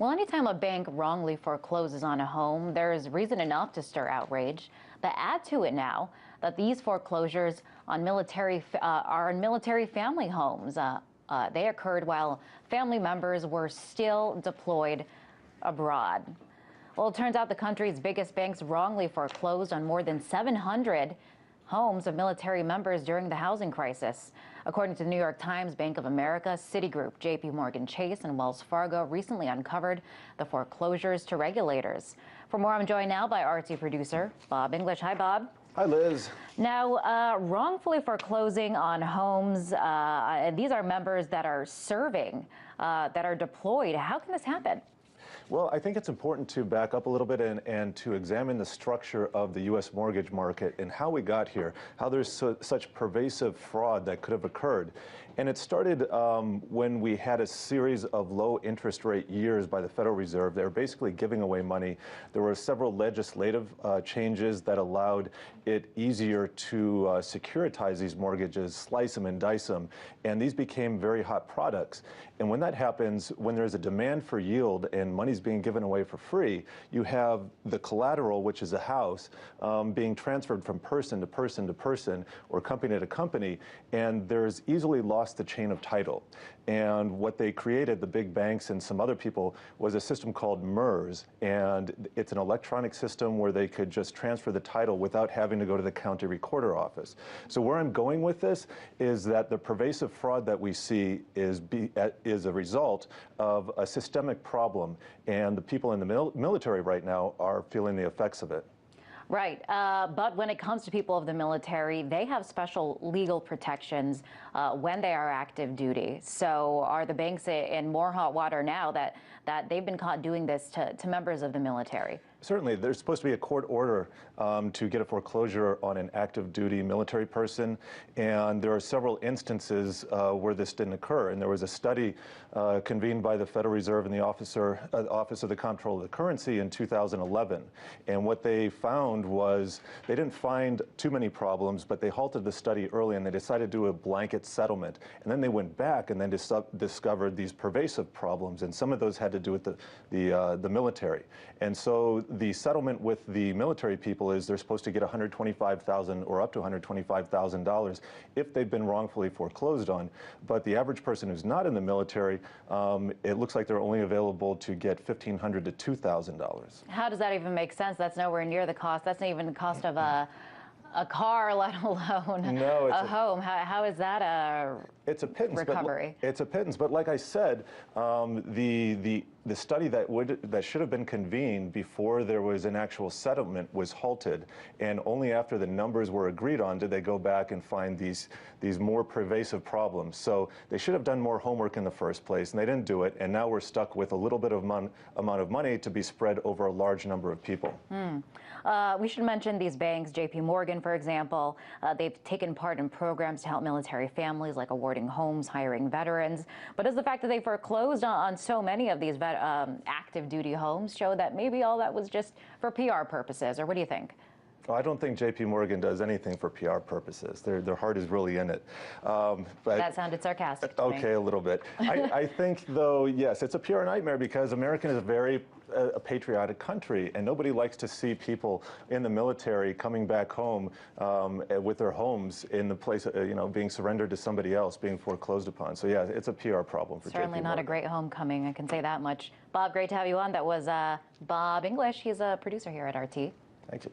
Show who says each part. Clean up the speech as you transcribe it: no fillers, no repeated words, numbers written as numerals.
Speaker 1: Well, anytime a bank wrongly forecloses on a home, there's reason enough to stir outrage. But add to it now that these foreclosures on are on military family homes. They occurred while family members were still deployed abroad. Well, it turns out the country's biggest banks wrongly foreclosed on more than 700 homes of military members during the housing crisis. According to the New York Times, Bank of America, Citigroup, JP Chase, and Wells Fargo recently uncovered the foreclosures to regulators. For more, I'm joined now by RT producer Bob English. Hi, Bob.
Speaker 2: Hi, Liz.
Speaker 1: Now, wrongfully foreclosing on homes, these are members that are serving, that are deployed. How can this happen?
Speaker 2: Well, I think it's important to back up a little bit and to examine the structure of the U.S. mortgage market and how we got here, how there's such pervasive fraud that could have occurred. And it started when we had a series of low interest rate years by the Federal Reserve. They were basically giving away money. There were several legislative changes that allowed it easier to securitize these mortgages, slice them and dice them, and these became very hot products. And when that happens, when there's a demand for yield and money's being given away for free, you have the collateral, which is a house, being transferred from person to person to person or company to company, and there's easily lost the chain of title. And what they created, the big banks and some other people, was a system called MERS, and it's an electronic system where they could just transfer the title without having to go to the county recorder office. So where I'm going with this is that the pervasive fraud that we see is a result of a systemic problem, and the people in the military right now are feeling the effects of it.
Speaker 1: Right, but when it comes to people of the military, they have special legal protections when they are active duty. So are the banks in more hot water now that they've been caught doing this to members of the military?
Speaker 2: Certainly. There's supposed to be a court order to get a foreclosure on an active duty military person, and there are several instances where this didn't occur. And there was a study convened by the Federal Reserve and the Office of the Comptroller of the Currency in 2011. And what they found was they didn't find too many problems, but they halted the study early and they decided to do a blanket settlement. And then they went back and then discovered these pervasive problems, and some of those had to do with the military. And so the settlement with the military people is they're supposed to get $125,000 or up to $125,000 if they've been wrongfully foreclosed on. But the average person who's not in the military, it looks like they're only available to get $1,500 to $2,000.
Speaker 1: How does that even make sense? That's nowhere near the cost. That's not even the cost of a car, let alone a home. How is that a
Speaker 2: it's a pittance,
Speaker 1: recovery?
Speaker 2: It's a pittance, but like I said, the study that should have been convened before there was an actual settlement was halted, and only after the numbers were agreed on did they go back and find these more pervasive problems. So they should have done more homework in the first place, and they didn't do it, and now we're stuck with a little bit of amount of money to be spread over a large number of people.
Speaker 1: We should mention these banks, JP for example, they've taken part in programs to help military families, like awarding homes, hiring veterans. But does the fact that they foreclosed on so many of these active duty homes show that maybe all that was just for PR purposes, or what do you think?
Speaker 2: Well, I don't think JP does anything for PR purposes. Their heart is really in it. But
Speaker 1: that sounded sarcastic to me.
Speaker 2: Okay, a little bit. I think, though, yes, it's a PR nightmare because America is a very patriotic country, and nobody likes to see people in the military coming back home with their homes in the place, being surrendered to somebody else, being foreclosed upon. So, yeah, it's a PR problem for JP
Speaker 1: Certainly not a great homecoming, I can say that much. Bob, great to have you on. That was Bob English. He's a producer here at RT.
Speaker 2: Thank you.